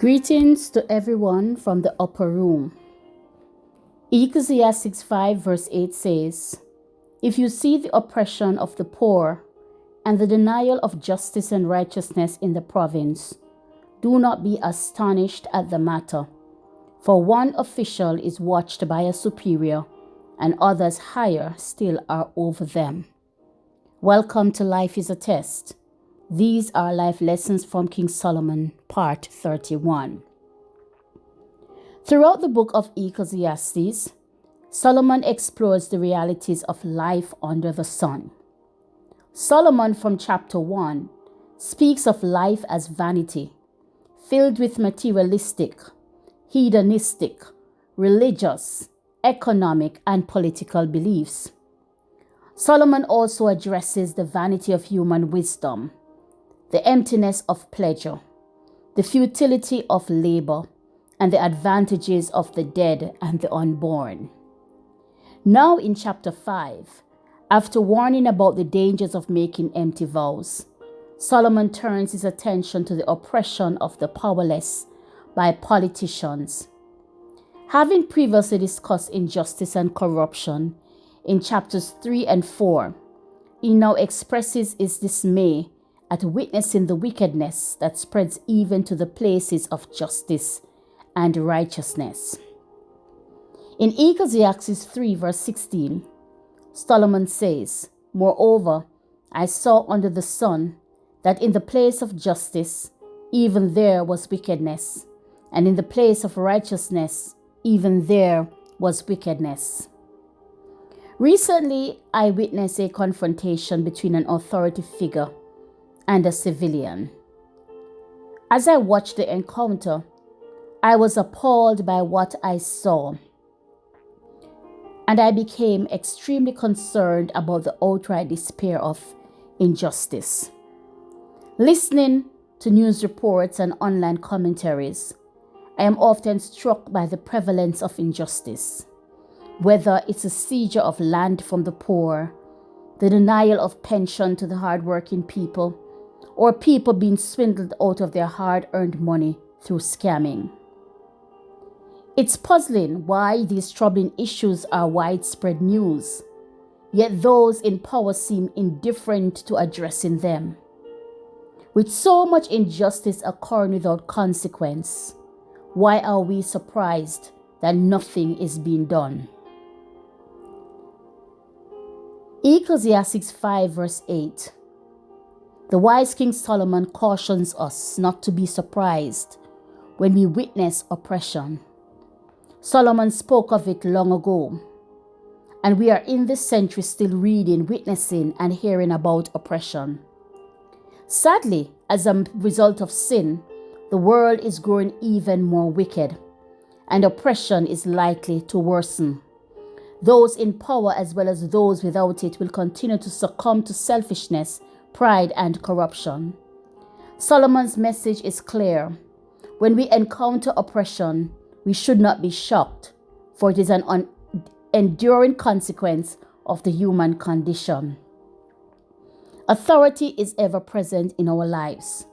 Greetings to everyone from the upper room. Ecclesiastes 5 verse 8 says, "If you see the oppression of the poor and the denial of justice and righteousness in the province, do not be astonished at the matter, for one official is watched by a superior, and others higher still are over them." Welcome to Life is a Test. These are life lessons from King Solomon, part 31. Throughout the book of Ecclesiastes, Solomon explores the realities of life under the sun. Solomon from chapter 1 speaks of life as vanity, filled with materialistic, hedonistic, religious, economic, and political beliefs. Solomon also addresses the vanity of human wisdom, the emptiness of pleasure, the futility of labor, and the advantages of the dead and the unborn. Now in chapter 5, after warning about the dangers of making empty vows, Solomon turns his attention to the oppression of the powerless by politicians. Having previously discussed injustice and corruption in chapters 3 and 4, he now expresses his dismay at witnessing the wickedness that spreads even to the places of justice and righteousness. In Ecclesiastes 3 verse 16, Solomon says, "Moreover, I saw under the sun that in the place of justice, even there was wickedness, and in the place of righteousness, even there was wickedness." Recently, I witnessed a confrontation between an authority figure and a civilian. As I watched the encounter, I was appalled by what I saw, and I became extremely concerned about the outright despair of injustice. Listening to news reports and online commentaries, I am often struck by the prevalence of injustice, whether it's a seizure of land from the poor, the denial of pension to the hardworking people, or people being swindled out of their hard-earned money through scamming. It's puzzling why these troubling issues are widespread news, yet those in power seem indifferent to addressing them. With so much injustice occurring without consequence, why are we surprised that nothing is being done? Ecclesiastes 5 verse 8. The wise King Solomon cautions us not to be surprised when we witness oppression. Solomon spoke of it long ago, and we are in this century still reading, witnessing, and hearing about oppression. Sadly, as a result of sin, the world is growing even more wicked, and oppression is likely to worsen. Those in power as well as those without it will continue to succumb to selfishness, pride, and corruption. Solomon's message is clear. When we encounter oppression, we should not be shocked, for it is an enduring consequence of the human condition. Authority is ever present in our lives,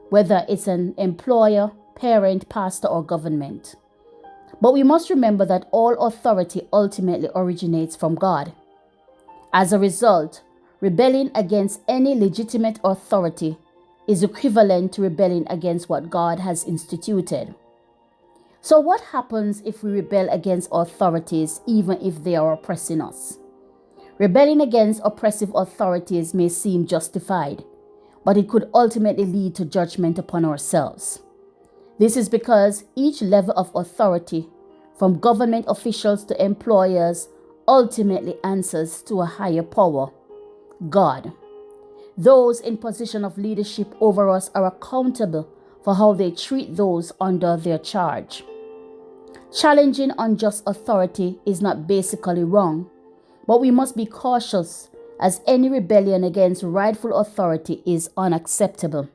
whether it's an employer, parent, pastor, or government. But we must remember that all authority ultimately originates from God. As a result, rebelling against any legitimate authority is equivalent to rebelling against what God has instituted. So what happens if we rebel against authorities even if they are oppressing us? Rebelling against oppressive authorities may seem justified, but it could ultimately lead to judgment upon ourselves. This is because each level of authority, from government officials to employers, ultimately answers to a higher power, God. Those in position of leadership over us are accountable for how they treat those under their charge. Challenging unjust authority is not basically wrong, but we must be cautious, as any rebellion against rightful authority is unacceptable.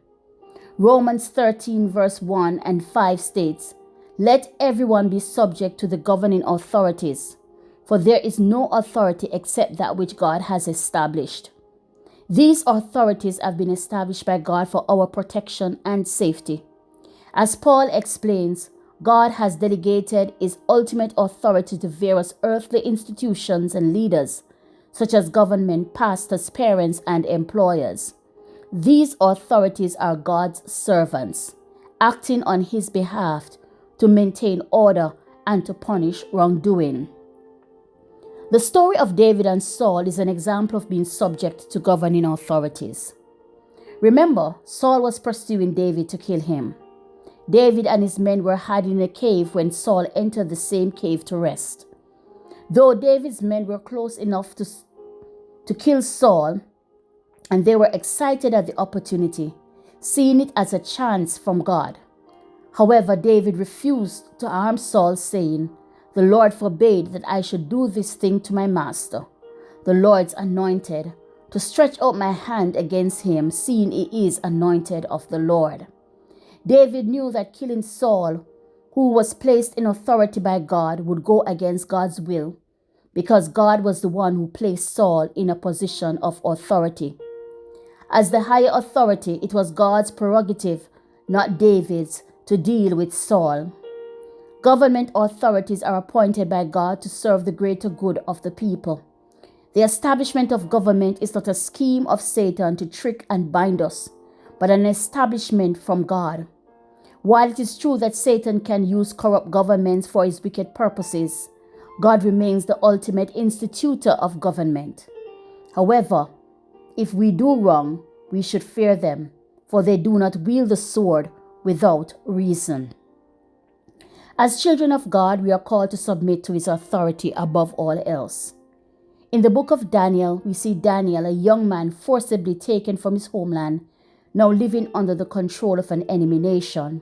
Romans 13 verse 1 and 5 states, "Let everyone be subject to the governing authorities, for there is no authority except that which God has established." These authorities have been established by God for our protection and safety, As Paul explains, God has delegated his ultimate authority to various earthly institutions and leaders, such as government, pastors, parents, and employers. These authorities are God's servants, acting on his behalf to maintain order and to punish wrongdoing. The story of David and Saul is an example of being subject to governing authorities. Remember, Saul was pursuing David to kill him. David and his men were hiding in a cave when Saul entered the same cave to rest. Though David's men were close enough to kill Saul, and they were excited at the opportunity, seeing it as a chance from God. However, David refused to harm Saul, saying, "The Lord forbade that I should do this thing to my master, the Lord's anointed, to stretch out my hand against him, seeing he is anointed of the Lord." David knew that killing Saul, who was placed in authority by God, would go against God's will, because God was the one who placed Saul in a position of authority. As the higher authority, it was God's prerogative, not David's, to deal with Saul. Government authorities are appointed by God to serve the greater good of the people. The establishment of government is not a scheme of Satan to trick and bind us, but an establishment from God. While it is true that Satan can use corrupt governments for his wicked purposes, God remains the ultimate institutor of government. However, if we do wrong, we should fear them, for they do not wield the sword without reason. As children of God, we are called to submit to his authority above all else. In the book of Daniel, we see Daniel, a young man forcibly taken from his homeland, now living under the control of an enemy nation.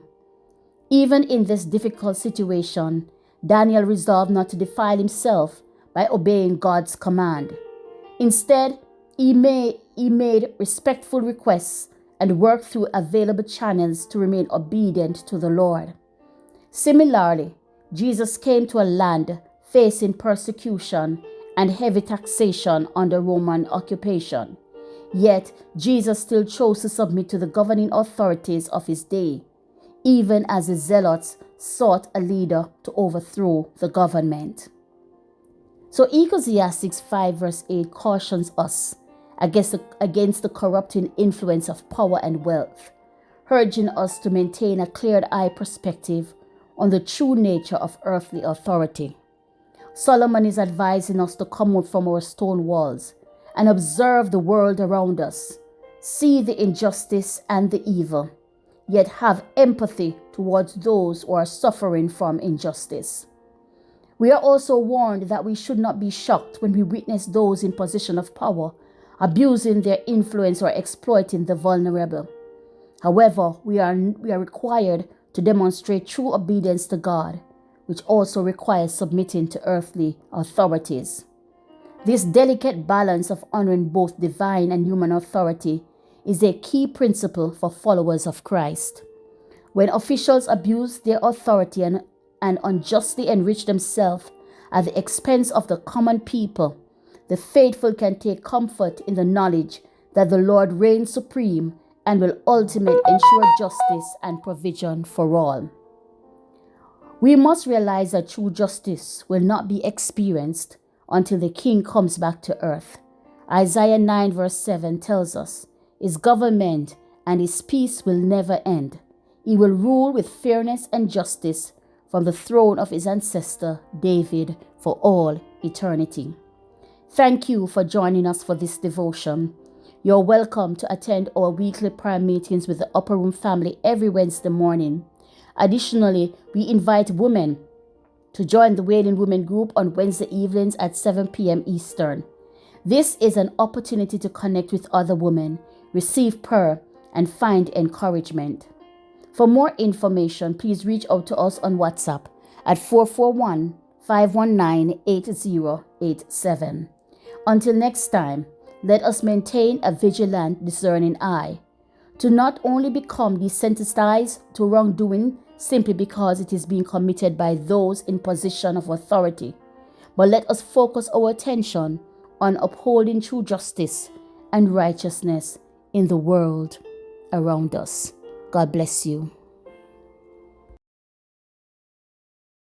Even in this difficult situation, Daniel resolved not to defile himself by obeying God's command. Instead, he made respectful requests and worked through available channels to remain obedient to the Lord. Similarly, Jesus came to a land facing persecution and heavy taxation under Roman occupation. Yet, Jesus still chose to submit to the governing authorities of his day, even as the zealots sought a leader to overthrow the government. So Ecclesiastes 5 verse 8 cautions us against the corrupting influence of power and wealth, urging us to maintain a cleared-eye perspective on the true nature of earthly authority. Solomon is advising us to come out from our stone walls and observe the world around us, see the injustice and the evil, yet have empathy towards those who are suffering from injustice. We are also warned that we should not be shocked when we witness those in position of power abusing their influence or exploiting the vulnerable. However, we are required to demonstrate true obedience to God, which also requires submitting to earthly authorities. This delicate balance of honoring both divine and human authority is a key principle for followers of Christ. When officials abuse their authority and unjustly enrich themselves at the expense of the common people, the faithful can take comfort in the knowledge that the Lord reigns supreme and will ultimately ensure justice and provision for all. We must realize that true justice will not be experienced until the King comes back to earth. Isaiah 9 verse 7 tells us, "His government and his peace will never end. He will rule with fairness and justice from the throne of his ancestor David for all eternity." Thank you for joining us for this devotion. You're welcome to attend our weekly prayer meetings with the Upper Room family every Wednesday morning. Additionally, we invite women to join the Wailing Women group on Wednesday evenings at 7 p.m. Eastern. This is an opportunity to connect with other women, receive prayer, and find encouragement. For more information, please reach out to us on WhatsApp at 441-519-8087. Until next time, let us maintain a vigilant, discerning eye to not only become desensitized to wrongdoing simply because it is being committed by those in position of authority, but let us focus our attention on upholding true justice and righteousness in the world around us. God bless you.